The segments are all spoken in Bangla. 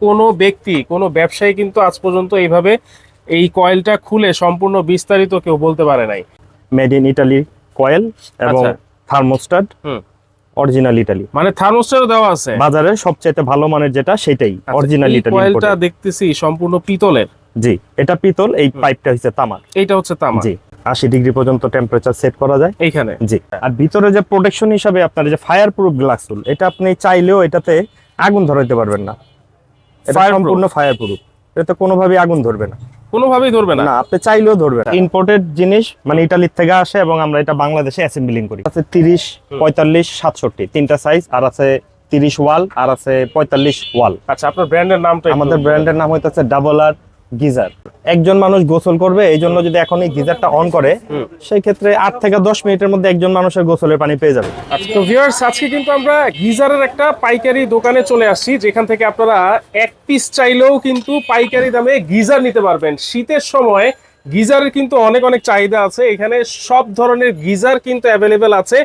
কোনো ব্যক্তি কোনো ব্যবসায়ী কিন্তু আজ পর্যন্ত এইভাবে এই কয়েলটা খুলে সম্পূর্ণ বিস্তারিত কেউ বলতে পারে নাই। মেড ইন ইটালি কয়েল এবং আচ্ছা। থার্মোস্ট্যাট অরিজিনাল ইটালি, মানে থার্মোস্ট্যাটও দেওয়া আছে বাজারে সবচেয়ে ভালো মানের যেটা সেটাই অরিজিনাল ইটালি। কয়েলটা দেখতেছি সম্পূর্ণ পিতলের। জি, এটা পিতল, এই পাইপটা হচ্ছে তামার। এইটা হচ্ছে তামা। জি, 80 ডিগ্রি পর্যন্ত টেম্পারেচার সেট করা যায় এইখানে। জি, আর ভিতরে যে প্রোটেকশন হিসাবে আপনার যে ফায়ার প্রুফ গ্লাস টুল, এটা আপনি চাইলেও এটাতে আগুন ধরাইতে পারবেন না। এটা সম্পূর্ণ ফায়ার প্রুফ, এটাতে কোনোভাবেই আগুন ধরবে না, কোনোভাবেই ধরবে না। না আপনি চাইলেও ধরবে না। ইম্পোর্টেড জিনিস, মানে ইটালির থেকে আসে এবং আমরা এটা বাংলাদেশে অ্যাসেম্বলিং করি। আছে 30, 45, 67 তিনটা সাইজ, আর আছে 30 ওয়াল, আর আছে 45 ওয়াল। আচ্ছা, আপনার ব্র্যান্ডের নামটা? আমাদের ব্র্যান্ডের নাম হইতেছে ডাবল আর গিজার। একজন মানুষ গোসল করবে, এই জন্য যদি এখন এই গিজারটা অন করে, সেই ক্ষেত্রে 8 থেকে 10 মিনিটের মধ্যে একজন মানুষের গোসলের পানি পেয়ে যাবে। তো ভিউয়ার্স, আজকে কিন্তু আমরা গিজারের একটা পাইকারি দোকানে চলে আসছি, যেখান থেকে আপনারা এক পিস চাইলেও কিন্তু পাইকারি দামে গিজার নিতে পারবেন। শীতের সময় গিজারের কিন্তু অনেক অনেক চাহিদা আছে, এখানে সব ধরনের গিজার কিন্তু অ্যাভেলেবেল আছে।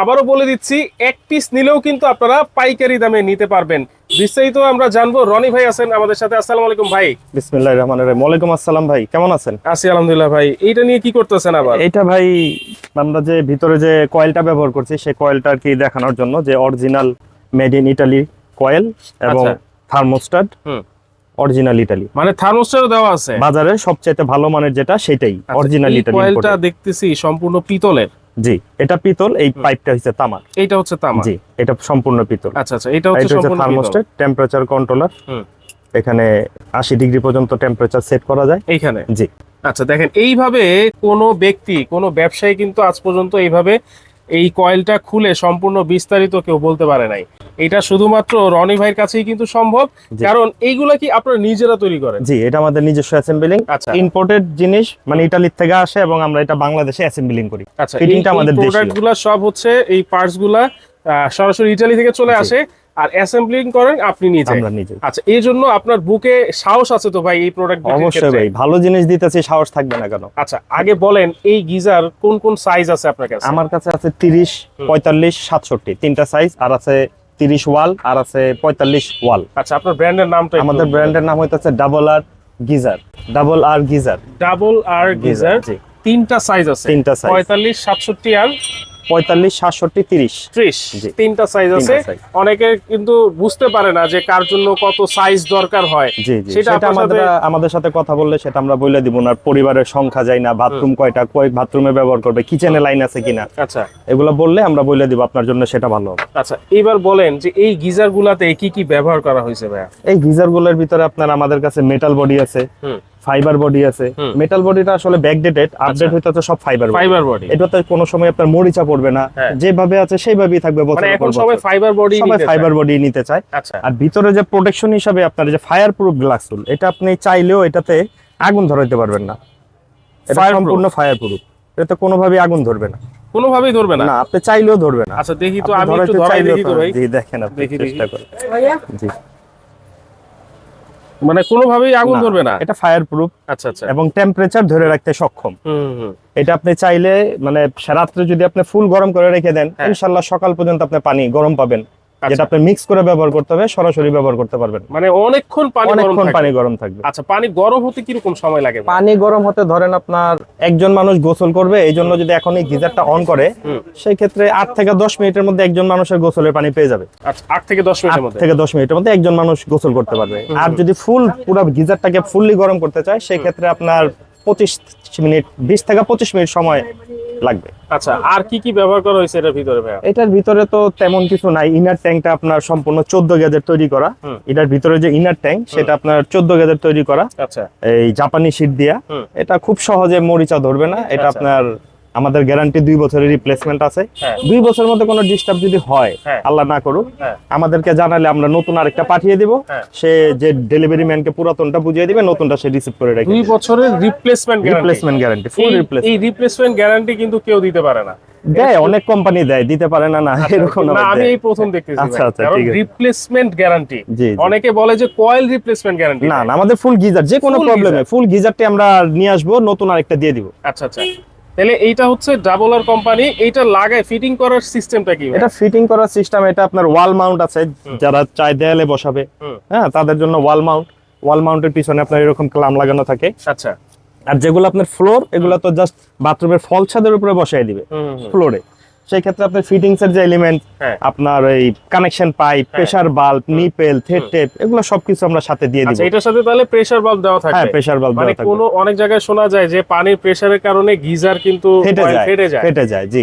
আবারও বলে দিচ্ছি, এক পিস নিলেও কিন্তু আপনারা পাইকারি দামে নিতে পারবেন। বিস্তারিত আমরা জানবো। রনি ভাই আছেন আমাদের সাথে। আসসালামু আলাইকুম ভাই। বিসমিল্লাহির রহমানির রহিম। ওয়ালাইকুম আসসালাম ভাই, কেমন আছেন? আছি আলহামদুলিল্লাহ ভাই। এইটা নিয়ে কি করতেছেন আবার? এটা ভাই আমরা যে ভিতরে যে কয়েলটা ব্যবহার করছি, সেই কয়েলটা আর কি দেখানোর জন্য, যে original made in Italy coil এবং থার্মোস্ট্যাট অরিজিনাল ইটালি, মানে থার্মোস্ট্যাটও দেওয়া আছে। বাজারে সবচেয়ে ভালো মানের যেটা সেটাই অরিজিনাল ইটালি। কয়েলটা দেখতেছি সম্পূর্ণ পিতলের। জি, এটা পিতল, এই পাইপটা হচ্ছে তামার। এইটা হচ্ছে তামা। জি, এটা সম্পূর্ণ পিতল। আচ্ছা আচ্ছা, এটা হচ্ছে সম্পূর্ণ থার্মোস্ট্যাট, টেম্পারেচার কন্ট্রোলার। এখানে 80 ডিগ্রি পর্যন্ত টেম্পারেচার সেট করা যায় এইখানে। জি। আচ্ছা, দেখেন এইভাবে কোনো ব্যক্তি কোনো ব্যবসায়ী কিন্তু আজ পর্যন্ত এইভাবে এই কয়েলটা খুলে সম্পূর্ণ বিস্তারিত কেউ বলতে পারে নাই। এটা শুধুমাত্র রনি ভাইয়ের কাছেই কিন্তু সম্ভব, কারণ এইগুলা কি আপনারা নিজেরা তৈরি করেন? জি, এটা আমাদের নিজস্ব অ্যাসেম্বলিং। আচ্ছা, ইম্পোর্টেড জিনিস, মানে ইতালির থেকে আসে এবং আমরা এটা বাংলাদেশে অ্যাসেম্বলিং করি। আচ্ছা, ফিটিংটা আমাদের দেশীয়। প্রোডাক্টগুলো সব হচ্ছে, এই পার্টসগুলা সরাসরি ইতালি থেকে চলে আসে, আর অ্যাসেম্বলিং করেন আপনি নিজে? আমরা নিজে। আচ্ছা, এই জন্য আপনার বুকে সাহস আছে তো ভাই এই প্রোডাক্ট? অবশ্যই ভাই, ভালো জিনিস দিতেছি, সাহস থাকবে না কেন? আচ্ছা, আগে বলেন এই গিজার কোন কোন সাইজ আছে আপনার কাছে? আমার কাছে আছে 30, 45, 67 তিনটা সাইজ, আর আছে 30 ওয়াল, আর আছে 45 ওয়াল। আচ্ছা, আপনার ব্র্যান্ডের নামটা? আমাদের ব্র্যান্ডের নাম হইতেছে ডাবল আর গিজার। ডাবল আর গিজার। ডাবল আর গিজার। তিনটা সাইজ আছে? তিনটা সাইজ, 45, 67 আর 45, 67, 30। তিনটা সাইজ আছে। অনেকে কিন্তু বুঝতে পারে না যে কার জন্য কত সাইজ দরকার হয়। সেটা আমাদের সাথে কথা বললে সেটা আমরা বলে দিব। না পরিবারের সংখ্যা যাই না, বাথরুম কয়টা, কয় বাথরুমে ব্যবহার করবে, কিচেনে লাইন আছে কিনা, আচ্ছা এগুলো বললে আমরা বলে দিব আপনার জন্য, সেটা ভালো হবে। আচ্ছা, এবার বলেন যে এই গিজার গুলাতে কি কি ব্যবহার করা হয়েছে ভাইয়া? এই গিজার গুলোর ভিতরে আপনার আমাদের কাছে মেটাল বডি আছে, ফাইবার বডি আছে। মেটাল বডিটা আসলে ব্যাকডেটেড, আপডেট হইতেছে সব ফাইবার বডি। এটাতে কোনো সময় আপনার মরিচা পড়বে না, যেভাবে আছে সেইভাবেই থাকবে। মানে এখন সবাই ফাইবার বডি নিতে চায়। আচ্ছা, আর ভিতরে যে প্রোটেকশন হিসাবে আপনার যে ফায়ার প্রুফ গ্লাস টুল, এটা আপনি চাইলেও এটাতে আগুন ধরাইতে পারবেন না। এটা সম্পূর্ণ ফায়ার প্রুফ, এটাতে কোনোভাবেই আগুন ধরবে না, কোনোভাবেই ধরবে না, না আপনি চাইলেও ধরবে না। আচ্ছা, দেখি তো, আমি একটু ধরাই দেখি তো ভাই। জি, দেখেন আপনি চেষ্টা করেন। জি, মানে কোনোভাবেই আগুন ধরবে না, এটা ফায়ার প্রুফ। আচ্ছা আচ্ছা, এবং টেম্পারেচার ধরে রাখতে সক্ষম। এটা আপনি চাইলে, মানে রাত্রে যদি আপনি ফুল গরম করে রেখে দেন, ইনশাআল্লাহ সকাল পর্যন্ত আপনি পানি গরম পাবেন, যেটা আপনি মিক্স করে ব্যবহার করতে হবে, সরাসরি ব্যবহার করতে পারবেন। মানে অনেকক্ষণ পানি গরম থাকবে। আচ্ছা, পানি গরম হতে কিরকম সময় লাগে? পানি গরম হতে ধরেন আপনার একজন মানুষ গোসল করবে, এই জন্য যদি এখন এই গিজারটা অন করে, সেই ক্ষেত্রে 8 থেকে 10 মিনিটের মধ্যে একজন মানুষের গোসলের পানি পেয়ে যাবে। আচ্ছা, 8 থেকে 10 মিনিটের মধ্যে? 8 থেকে 10 মিনিটের মধ্যে একজন মানুষ গোসল করতে পারবে। আর যদি পুরো গিজারটাকে ফুললি গরম করতে চায়, সেই ক্ষেত্রে আপনার 20 মিনিট, 20 থেকে 25 মিনিট সময় লাগবে। আচ্ছা, আর কি কি ব্যবহার করা হয়েছে এটার ভিতরে ভাইয়া? এটার ভিতরে তো তেমন কিছু নাই। ইনার ট্যাঙ্কটা আপনার সম্পূর্ণ 14 গেজের তৈরি করা। এটার ভিতরে যে ইনার ট্যাঙ্ক, সেটা আপনার 14 গেজের তৈরি করা। আচ্ছা, এই জাপানি শীট দিয়া। এটা খুব সহজে মরিচা ধরবে না। এটা আপনার আমাদের গ্যারান্টি 2 বছরের রিপ্লেসমেন্ট আছে। 2 বছরের মধ্যে কোনো ডিস্টার্ব যদি হয়, আল্লাহ না করুক, আমাদেরকে জানালে আমরা নতুন আরেকটা পাঠিয়ে দিব। সে যে ডেলিভারি ম্যানকে পুরাতনটা বুঝিয়ে দিবে, নতুনটা সে রিসিভ করে রাখবে। 2 বছরের রিপ্লেসমেন্ট গ্যারান্টি, ফুল রিপ্লেসমেন্ট। এই রিপ্লেসমেন্ট গ্যারান্টি কিন্তু কেউ দিতে পারে না। দেয়, অনেক কোম্পানি দেয়, দিতে পারে না। না এরকম না, আমি এই প্রথম দেখতেছি। আচ্ছা আচ্ছা, ঠিক আছে। রিপ্লেসমেন্ট গ্যারান্টি, অনেকে বলে যে কয়েল রিপ্লেসমেন্ট গ্যারান্টি। না, আমাদের ফুল গিজার, যে কোনো প্রবলেমে ফুল গিজারটি আমরা নিয়ে আসবো, নতুন আরেকটা দিয়ে দিব। আচ্ছা আচ্ছা, তাহলে এইটা হচ্ছে ডাবল আর কোম্পানি, এইটা লাগায় ফিটিং করার সিস্টেমটা কি? এটা ফিটিং করার সিস্টেম, এটা আপনার ওয়াল মাউন্ট আছে, যারা চায় দেয়ালে বসাবে, হ্যাঁ, তাদের জন্য ওয়াল মাউন্টের পিছনে আপনার এরকম ক্লাম লাগানো থাকে। আচ্ছা। আর যেগুলো আপনার ফ্লোর, এগুলো তো জাস্ট বাথরুমের ফল ছাদের উপরে বসাই দিবে ফ্লোরে। সেই ক্ষেত্রে আপনার ফিটিংস এর যে এলিমেন্ট, আপনার এই connection pipe, pressure bulb, nipple, thread tape, এগুলো সবকিছু আমরা সাথে দিয়ে দিব। আচ্ছা, এটার সাথে তাহলে প্রেসার বাল্ব দেওয়া থাকবে? হ্যাঁ, প্রেসার বাল্ব দেওয়া থাকবে। কোনো অনেক জায়গায় শোনা যায় যে পানির প্রেসারের কারণে গিজার কিন্তু ফেটে যায়। জি,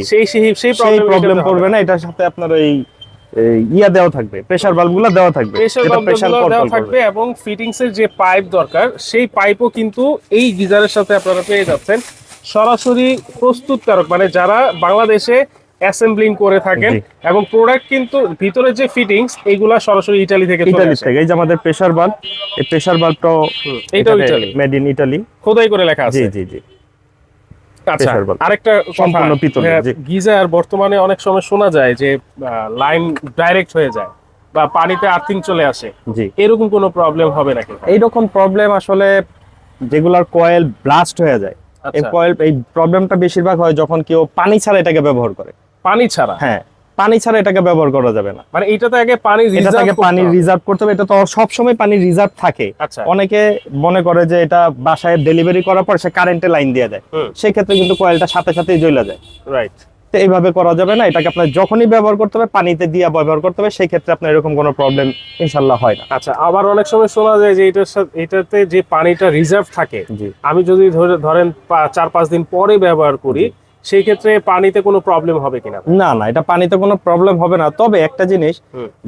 সেই প্রবলেম করবে না। এটার সাথে আপনার ওই ইয়া দেওয়া থাকবে, প্রেসার বাল্বগুলো দেওয়া থাকবে, এটা প্রেসার দেওয়া থাকবে। এবং ফিটিংস এর যে পাইপ দরকার, সেই পাইপও কিন্তু এই গিজারের সাথে আপনারা পেয়ে যাচ্ছেন সরাসরি প্রস্তুতকারক, মানে যারা বাংলাদেশে অ্যাসেম্বলিং করে থাকেন। এবং প্রোডাক্ট কিন্তু ভিতরে যে ফিটিংস, এইগুলা সরাসরি ইতালি থেকে চলে আসে। এই যে আমাদের প্রেসার বাল্ব, এই প্রেসার বাল্বটাও এটাও ইতালি, মেড ইন ইতালি, খোদাই করে লেখা আছে। জি জি জি। আচ্ছা, আরেকটা সম্পূর্ণ পিতলের। গিজার বর্তমানে অনেক সময় শোনা যায় যে লাইন ডাইরেক্ট হয়ে যায় বা পানিতে আর্থিং চলে আসে, এরকম কোনো প্রবলেম হবে নাকি? এইরকম প্রবলেম আসলে যেগুলার কয়েল ব্লাস্ট হয়ে যায়, এই প্রবলেমটা বেশিরভাগ হয় যখন কেউ পানি ছাড়া এটাকে ব্যবহার করে। পানি ছাড়া? হ্যাঁ, পানি ছাড়া এটাকে ব্যবহার করা যাবে না। মানে এটাতে আগে পানি রিজার্ভ করতে হবে। এটা তো সব সময় পানি রিজার্ভ থাকে। অনেকে মনে করে যে এটা বাসায় ডেলিভারি করার পর সে কারেন্টে লাইন দিয়ে দেয়, সেই ক্ষেত্রে কিন্তু কয়েলটা সাথে সাথেই জ্বলে যায়। রাইট। তো এইভাবে করা যাবে না। এটাকে আপনার যখনই ব্যবহার করতে হবে পানিতে দিয়ে ব্যবহার করতে হবে, সেই ক্ষেত্রে আপনার এরকম কোনো প্রবলেম ইনশাআল্লাহ হয় না। আচ্ছা, আবার অনেক সময় শোনা যায় যে এটাতে যে পানিটা রিজার্ভ থাকে, আমি যদি ধরেন 4-5 দিন পরে ব্যবহার করি, সেই ক্ষেত্রে পানিতে কোনো প্রবলেম হবে কিনা? না না, এটা পানিতে কোনো প্রবলেম হবে না। তবে একটা জিনিস,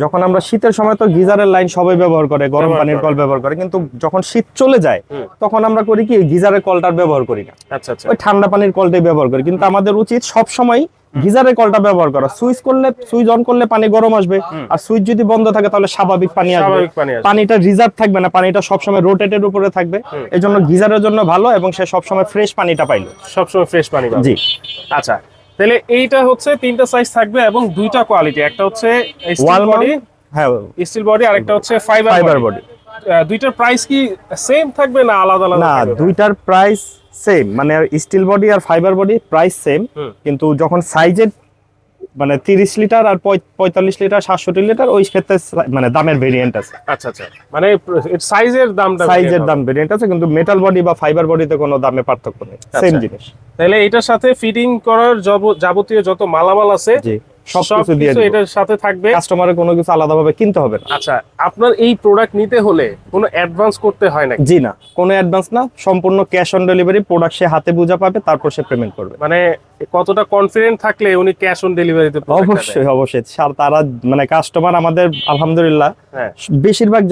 যখন আমরা শীতের সময় তো গিজারের লাইন সবাই ব্যবহার করে, গরম পানির কল ব্যবহার করে, কিন্তু যখন শীত চলে যায় তখন আমরা করি কি, গিজারের কলটার ব্যবহার করি না। আচ্ছা আচ্ছা, ওই ঠান্ডা পানির কলটাই ব্যবহার করি। কিন্তু আমাদের উচিত সব সময় গিজারের কলটা ব্যবহার করা। সুইচ অন করলে পানি গরম আসবে, আর সুইচ যদি বন্ধ থাকে তাহলে স্বাভাবিক পানি আসবে। পানিটা রিজার্ভ থাকবে না, পানিটা সবসময় রোটেটের উপরে থাকবে। এই জন্য গিজারের জন্য ভালো, এবং সে সবসময় ফ্রেশ পানিটা পাইলো, সবসময় ফ্রেশ পানি পাবে। জি। আচ্ছা, তাহলে এইটা হচ্ছে 3টা সাইজ থাকবে এবং 2টা কোয়ালিটি, একটা হচ্ছে স্টিল বডি, হ্যাঁ স্টিল বডি, আর একটা হচ্ছে ফাইবার বডি। দুইটার প্রাইস কি সেম থাকবে না আলাদা আলাদা? না, দুইটার প্রাইস সেম, মানে স্টিল বডি আর ফাইবার বডি প্রাইস সেম, কিন্তু যখন সাইজের মানে 30 লিটার আর 45 লিটার 67 লিটার, ওই ক্ষেত্রে মানে দামের ভেরিয়েন্ট আছে। আচ্ছা আচ্ছা, মানে সাইজের দাম ভেরিয়েন্ট আছে, কিন্তু মেটাল বডি বা ফাইবার বডিতে কোনো দামে পার্থক্য নেই, সেম জিনিস। তাহলে এটার সাথে ফিটিং করার যাবতীয় যত মালামাল আছে সবকিছু দিয়ে দিবেন, এটার সাথে থাকবে। কাস্টমারের কোনো কিছু আলাদাভাবে কিনতে হবে না। আচ্ছা, আপনার এই প্রোডাক্ট নিতে হলে কোনো অ্যাডভান্স করতে হয় না? জি না, কোনো অ্যাডভান্স না, সম্পূর্ণ ক্যাশ অন ডেলিভারি। প্রোডাক্ট সে হাতে বুঝা পাবে, তারপর সে পেমেন্ট করবে। মানে কতটা কনফিডেন্ট থাকলে উনি ক্যাশ অন ডেলিভারিতে? অবশ্যই। তারা মানে কাস্টমার আমাদের আলহামদুলিল্লাহ বেশিরভাগ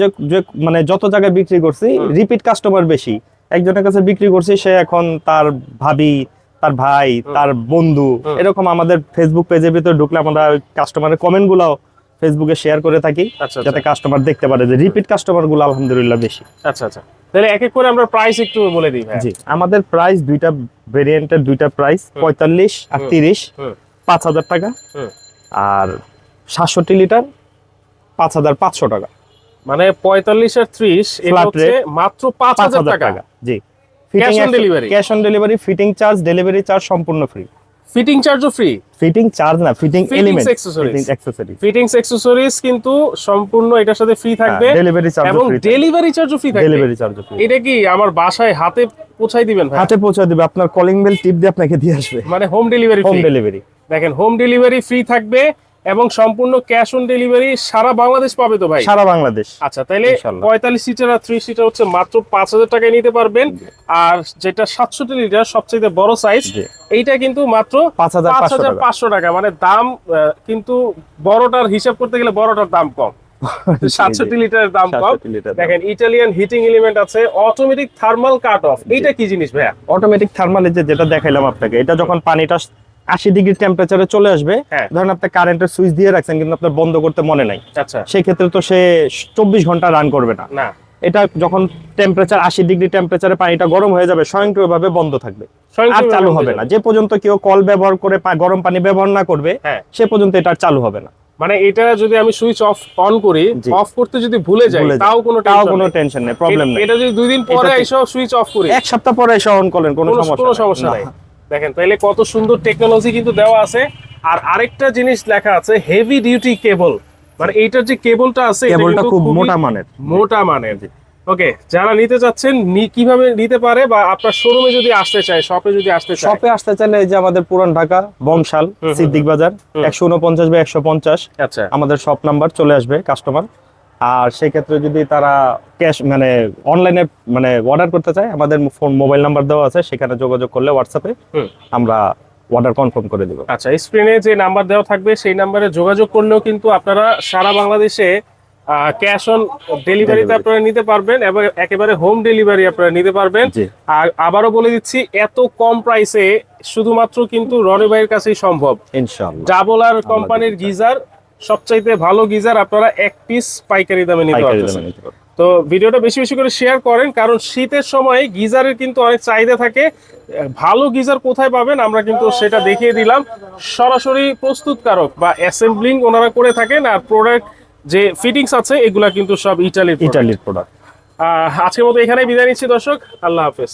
মানে যত জায়গায় বিক্রি করছি, রিপিট কাস্টমার বেশি। একজনের কাছে বিক্রি করছি, সে এখন তার ভাবি, তার ভাই, তার বন্ধু, এরকম আমাদের ফেসবুক পেজের ভিতরে ঢুকলে আমরা কাস্টমারের কমেন্ট গুলাও ফেসবুকে শেয়ার করে থাকি, যাতে কাস্টমার দেখতে পারে যে রিপিট কাস্টমার গুলো আলহামদুলিল্লাহ বেশি। আচ্ছা আচ্ছা, তাহলে এক এক করে আমরা প্রাইস একটু বলে দিই। জি, আমাদের প্রাইস দুইটা ভেরিয়েন্টের, দুইটা প্রাইস 45 আর 30, 5000 টাকা, আর 67 লিটার 5500 টাকা। মানে 45 আর 30 এটা হচ্ছে মাত্র 5000 টাকা। জি, cash on delivery, fitting charge, delivery charge সম্পূর্ণ ফ্রি। ফিটিং চার্জও ফ্রি? ফিটিং চার্জ না, ফিটিং এলিমেন্ট, ফিটিংস অ্যাকসেসরিজ কিন্তু সম্পূর্ণ এটার সাথে ফ্রি থাকবে, ডেলিভারি চার্জ এবং ডেলিভারি চার্জও ফ্রি থাকবে। এটা কি আমার বাসায় হাতে পৌঁছাই দিবেন ভাই? হাতে পৌঁছায় দিবে, আপনার কলিং বেল টিপ দিয়ে আপনাকে দিয়ে আসবে। মানে হোম ডেলিভারি? দেখেন, হোম ডেলিভারি ফ্রি থাকবে এবং সম্পূর্ণ ক্যাশ অন ডেলিভারি সারা বাংলাদেশ পাবে তো ভাই? সারা বাংলাদেশ। আচ্ছা, তাহলে 45 লিটার আর 30 লিটার হচ্ছে মাত্র 5000 টাকায় নিতে পারবেন। আর যেটা 67 লিটার সবচেয়ে বড় সাইজ, এইটা কিন্তু মাত্র 5500 টাকা। মানে দাম কিন্তু বড়টার হিসাব করতে গেলে বড়টার দাম কম, 67 লিটারের দাম কম। দেখেন, ইটালিয়ান হিটিং এলিমেন্ট আছে, অটোমেটিক থার্মাল কাট অফ। এইটা কি জিনিস ভাইয়া? অটোমেটিক থার্মাল, যেটা দেখাইলাম আপনাকে, এটা যখন পানিটা 80 ডিগ্রি টেম্পারেচারে চলে আসবে, ধরেন আপনি কারেন্টের সুইচ দিয়ে রাখছেন কিন্তু আপনার বন্ধ করতে মনে নাই, আচ্ছা, সেই ক্ষেত্রে তো সে 24 ঘন্টা রান করবে না। এটা যখন টেম্পারেচার 80 ডিগ্রি টেম্পারেচারে পানিটা গরম হয়ে যাবে, স্বয়ংক্রিয়ভাবে বন্ধ থাকবে, আর চালু হবে না। যে পর্যন্ত কেউ কল ব্যবহার করে গরম পানি ব্যবহার না করবে, সে পর্যন্ত এটা চালু হবে না। মানে এটা যদি আমি সুইচ অন করি, অফ করতে যদি ভুলে যাই, তাও কোনো টেনশন নেই, প্রবলেম নেই। এটা যদি 2 দিন পরে এসে সুইচ অফ করি, 1 সপ্তাহ পরে এসে অন করেন, কোনো সমস্যা নাই। দেখেন তাইলে কত সুন্দর টেকনোলজি কিন্তু দেওয়া আছে। আর আরেকটা জিনিস লেখা আছে হেভি ডিউটি কেবল, মানে এইটার যে কেবলটা আছে এটা কেবলটা কিন্তু খুব খুবই মোটা মানের। মোটা মানের। ওকে, যারা নিতে চাচ্ছেন কিভাবে নিতে পারে, বা আপনার শোরুমে যদি আসতে চায়, শপে যদি আসতে চায়? শপে আসতে চাইলে এই যে আমাদের পুরান ঢাকা বংশাল সিদ্দিক বাজার 149 বা 150 আচ্ছা আমাদের শপ নাম্বার চলে আসবে কাস্টমার। আর সেই ক্ষেত্রে যদি তারা ক্যাশ মানে অনলাইনে মানে অর্ডার করতে চায়, আমাদের ফোন মোবাইল নাম্বার দেওয়া আছে, সেখানে যোগাযোগ করলে হোয়াটসঅ্যাপে আমরা অর্ডার কনফার্ম করে দেব। আচ্ছা, স্ক্রিনে যে নাম্বার দেওয়া থাকবে সেই নাম্বারে যোগাযোগ করলেও কিন্তু আপনারা সারা বাংলাদেশে ক্যাশ অন ডেলিভারিতে আপনারা নিতে পারবেন, এবং একেবারে হোম ডেলিভারি আপনারা নিতে পারবেন। জি। আর আবারও বলে দিচ্ছি, এত কম প্রাইসে শুধুমাত্র কিন্তু রনি ভাইয়ের কাছেই সম্ভব। ইনশাআল্লাহ ডাবল আর কোম্পানির গিজার, সবচাইতে ভালো গিজার আপনারা এক পিস পাইকারি দামে নিতে পাইকারি পারবেন। দামে নিতে পারবেন। তো ভিডিওটা বেশি বেশি করে শেয়ার করেন, কারণ শীতের সময় গিজারের কিন্তু অনেক চাহিদা থাকে। ভালো গিজার কোথায় পাবেন আমরা কিন্তু সেটা দেখিয়ে দিলাম। সরাসরি প্রস্তুতকারক বা অ্যাসেম্বলিং ওনারা করে থাকেন, আর প্রোডাক্ট যে ফিটিংস আছে এগুলা কিন্তু সব ইটালির ইটালির প্রোডাক্ট। আজকের মতো এখানেই বিদায় নিচ্ছি দর্শক, আল্লাহ হাফেজ।